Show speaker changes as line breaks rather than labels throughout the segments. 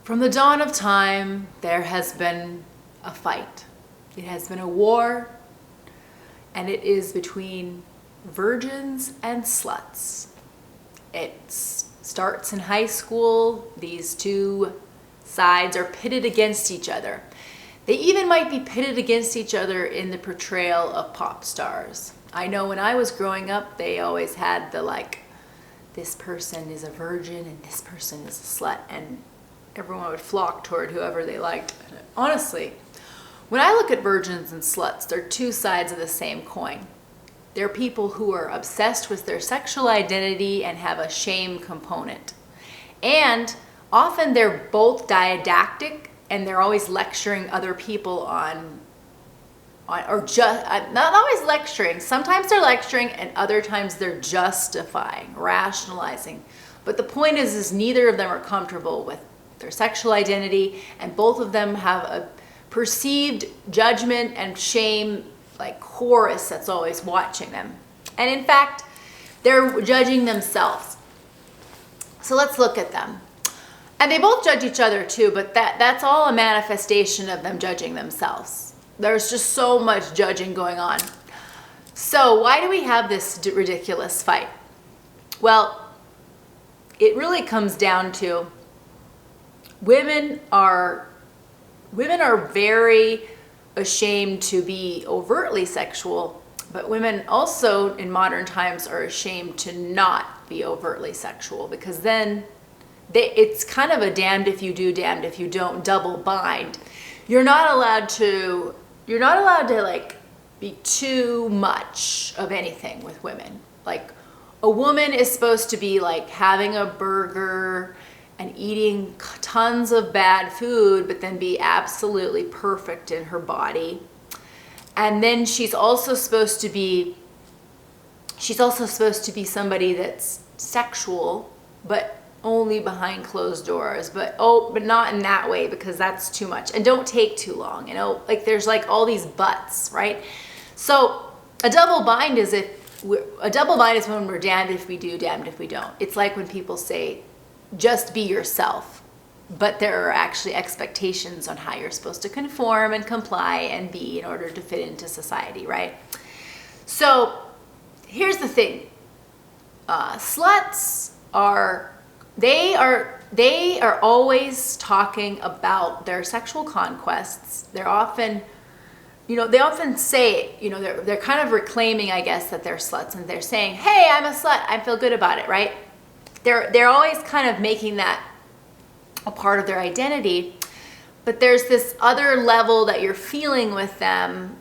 From the dawn of time, there has been a fight. It has been a war, and it is between virgins and sluts. It starts in high school. These two sides are pitted against each other. They even might be pitted against each other in the portrayal of pop stars. I know when I was growing up, they always had the this person is a virgin and this person is a slut, and everyone would flock toward whoever they liked. Honestly, when I look at virgins and sluts, they're two sides of the same coin. They're people who are obsessed with their sexual identity and have a shame component. And often they're both didactic, and they're always lecturing other people on or just, not always lecturing. Sometimes they're lecturing and other times they're justifying, rationalizing. But the point is neither of them are comfortable with their sexual identity, and both of them have a perceived judgment and shame chorus that's always watching them. And in fact, they're judging themselves. So let's look at them. And they both judge each other too, but that's all a manifestation of them judging themselves. There's just so much judging going on. So why do we have this ridiculous fight? Well, it really comes down to women are very ashamed to be overtly sexual, but women also in modern times are ashamed to not be overtly sexual, because then it's kind of a damned if you do, damned if you don't double bind. You're not allowed to be too much of anything with women. Like, a woman is supposed to be having a burger and eating tons of bad food, but then be absolutely perfect in her body. And then she's also supposed to be somebody that's sexual, but only behind closed doors, but not in that way, because that's too much. And don't take too long, there's all these buts, right? So a double bind is when we're damned if we do, damned if we don't. It's like when people say, just be yourself, but there are actually expectations on how you're supposed to conform and comply and be in order to fit into society, right? So here's the thing. Sluts are always talking about their sexual conquests. They're often, they often say, they're kind of reclaiming, I guess, that they're sluts, and they're saying, hey, I'm a slut, I feel good about it, right? They're always kind of making that a part of their identity. But there's this other level that you're feeling with them,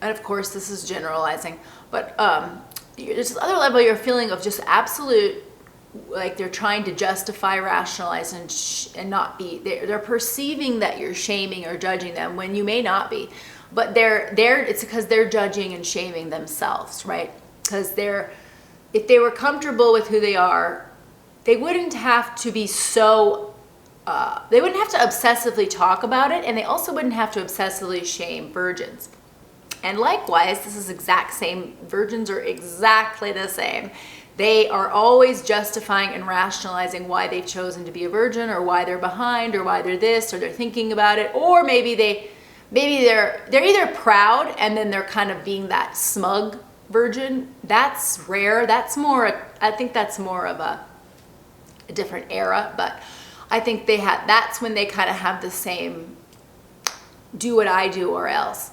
and of course this is generalizing, but there's this other level you're feeling of just absolute, they're trying to justify, rationalize, and not be. They're perceiving that you're shaming or judging them when you may not be, but it's because they're judging and shaming themselves, right? Because if they were comfortable with who they are, they wouldn't have to be they wouldn't have to obsessively talk about it, and they also wouldn't have to obsessively shame virgins. And likewise, this is exact same. Virgins are exactly the same. They are always justifying and rationalizing why they've chosen to be a virgin, or why they're behind, or why they're this, or they're thinking about it, or maybe they're either proud and then they're kind of being that smug virgin. That's rare. I think that's more of a different era, but I think that's when they kind of have the same do what I do or else.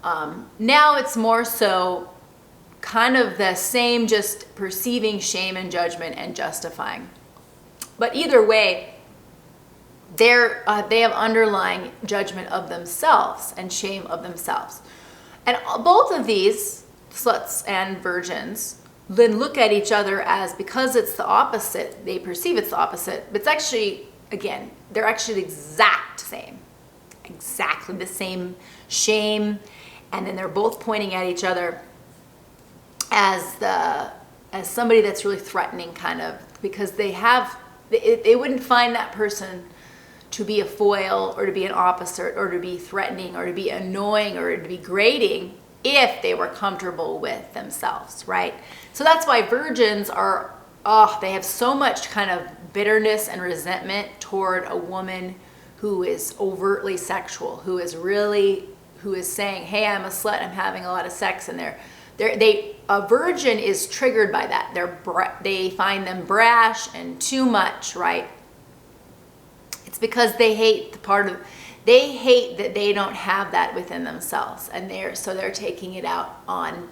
Now it's more so kind of the same, just perceiving shame and judgment and justifying. But either way, they have underlying judgment of themselves and shame of themselves. And both of these, sluts and virgins, then look at each other as, because it's the opposite, they perceive it's the opposite, but it's actually, again, they're actually the exact same. Exactly the same shame. And then they're both pointing at each other as somebody that's really threatening, kind of, because they wouldn't find that person to be a foil or to be an opposite or to be threatening or to be annoying or to be grating if they were comfortable with themselves, right? So that's why virgins are, they have so much kind of bitterness and resentment toward a woman who is overtly sexual, who is saying, hey, I'm a slut, I'm having a lot of sex, and a virgin is triggered by that. They find them brash and too much, right? It's because they hate that they don't have that within themselves, and they're taking it out on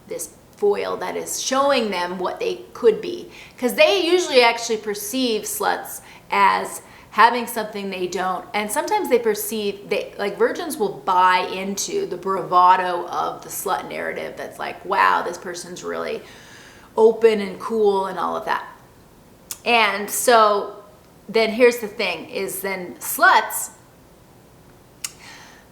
this foil that is showing them what they could be, because they usually actually perceive sluts as having something they don't, and sometimes like virgins will buy into the bravado of the slut narrative that's like, wow, this person's really open and cool and all of that. And so then here's the thing, is then sluts,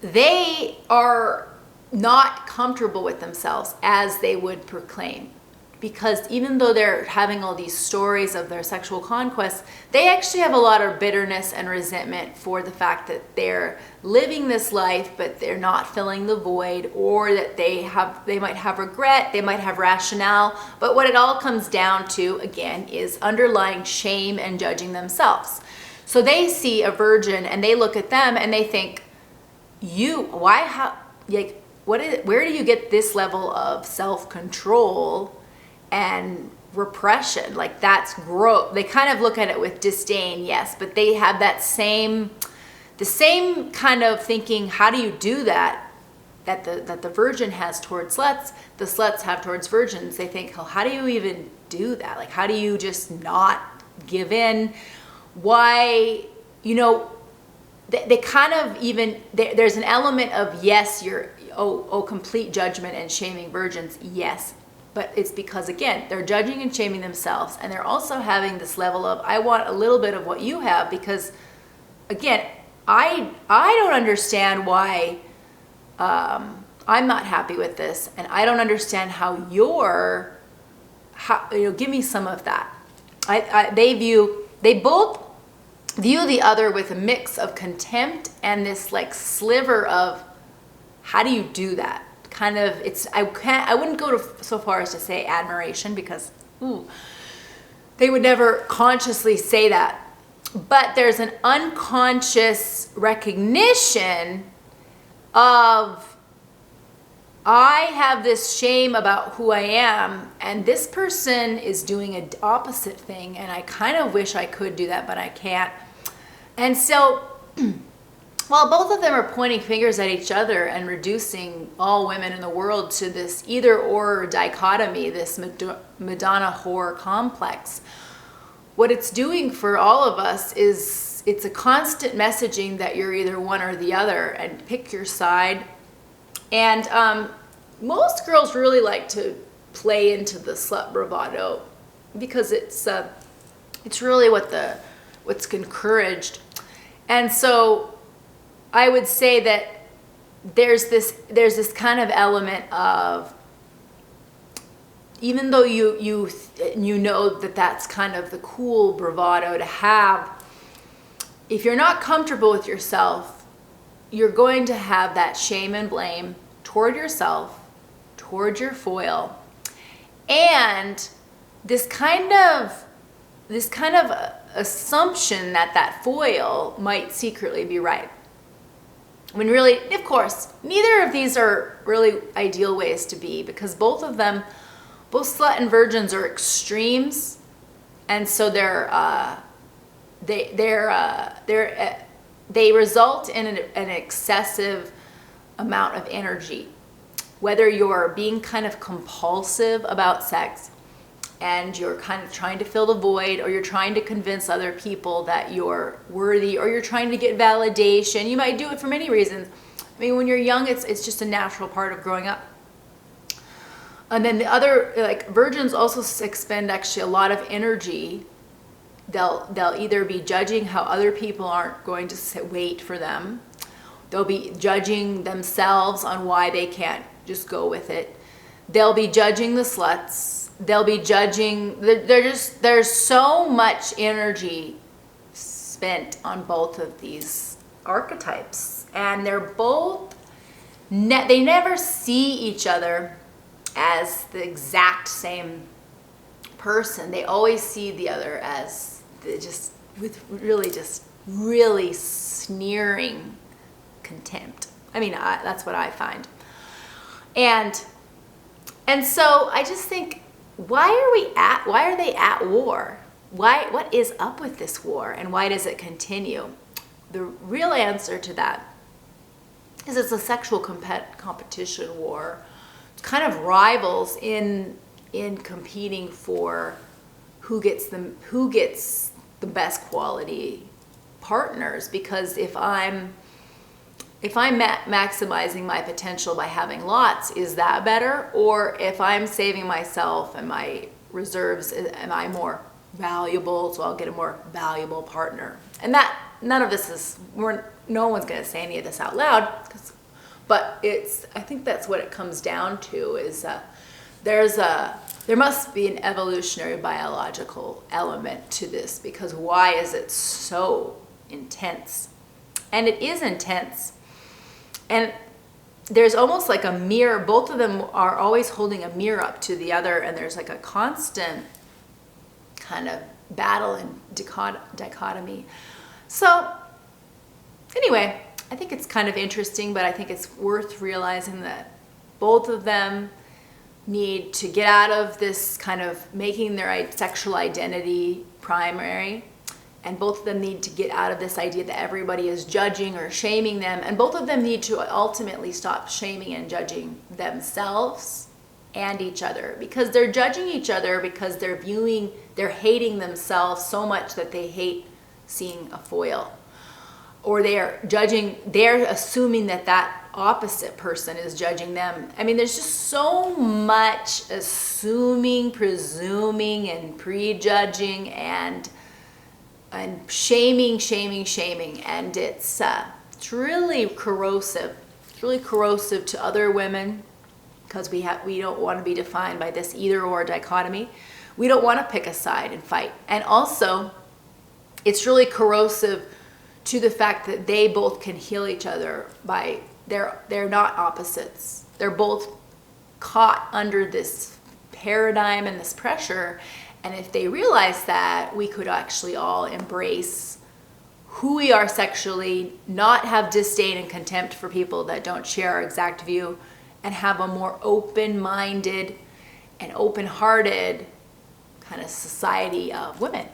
they are not comfortable with themselves as they would proclaim, because even though they're having all these stories of their sexual conquests, they actually have a lot of bitterness and resentment for the fact that they're living this life but they're not filling the void, or that they might have regret, they might have rationale, but what it all comes down to again is underlying shame and judging themselves. So they see a virgin and they look at them and they think, where do you get this level of self-control and repression? Like, that's gross. They kind of look at it with disdain, yes, but they have the same kind of thinking, how do you do that the virgin has towards sluts, the sluts have towards virgins. They think, oh, how do you even do that? Like, how do you just not give in? Why, they kind of even, there's an element of, yes, you're, complete judgment and shaming virgins, yes. But it's because, again, they're judging and shaming themselves, and they're also having this level of, I want a little bit of what you have, because, again, I don't understand why I'm not happy with this, and I don't understand how give me some of that. They both view the other with a mix of contempt and this like sliver of, how do you do that? Kind of, I wouldn't go so far as to say admiration, because they would never consciously say that, but there's an unconscious recognition of, I have this shame about who I am, and this person is doing an opposite thing, and I kind of wish I could do that, but I can't. And so while both of them are pointing fingers at each other and reducing all women in the world to this either or dichotomy, this Madonna whore complex, what it's doing for all of us is it's a constant messaging that you're either one or the other, and pick your side. And most girls really like to play into the slut bravado, because it's really what's encouraged. And so I would say that there's this kind of element of, even though you know that that's kind of the cool bravado to have, if you're not comfortable with yourself, you're going to have that shame and blame toward yourself, toward your foil, and this kind of assumption that foil might secretly be right. When really, of course, neither of these are really ideal ways to be, because both slut and virgins are extremes, and so they result in an excessive amount of energy. Whether you're being kind of compulsive about sex and you're kind of trying to fill the void, or you're trying to convince other people that you're worthy, or you're trying to get validation. You might do it for many reasons. I mean, when you're young, it's just a natural part of growing up. And then the other, like, virgins also expend actually a lot of energy. They'll either be judging how other people aren't going to wait for them. They'll be judging themselves on why they can't just go with it. They'll be judging the sluts. They'll be judging, there's so much energy spent on both of these archetypes, and they're both, they never see each other as the exact same person. They always see the other as really sneering contempt. I mean, that's what I find. And so I just think, why are they at war? What is up with this war, and why does it continue? The real answer to that is it's a sexual competition war. It's kind of rivals in competing for who gets the best quality partners. Because if I'm maximizing my potential by having lots, is that better? Or if I'm saving myself and my reserves, am I more valuable? So I'll get a more valuable partner. And that none of this is, no one's going to say any of this out loud, but I think that's what it comes down to, is there must be an evolutionary biological element to this, because why is it so intense? And it is intense. And there's almost like a mirror. Both of them are always holding a mirror up to the other, and there's like a constant kind of battle and dichotomy. So anyway, I think it's kind of interesting, but I think it's worth realizing that both of them need to get out of this kind of making their sexual identity primary. And both of them need to get out of this idea that everybody is judging or shaming them. And both of them need to ultimately stop shaming and judging themselves and each other. Because they're judging each other because they're hating themselves so much that they hate seeing a foil. Or they're assuming that opposite person is judging them. I mean, there's just so much assuming, presuming, and prejudging, and shaming, and it's really corrosive. It's really corrosive to other women, because we don't want to be defined by this either-or dichotomy. We don't want to pick a side and fight. And also, it's really corrosive to the fact that they both can heal each other by they're not opposites. They're both caught under this paradigm and this pressure. And if they realize that, we could actually all embrace who we are sexually, not have disdain and contempt for people that don't share our exact view, and have a more open-minded and open-hearted kind of society of women.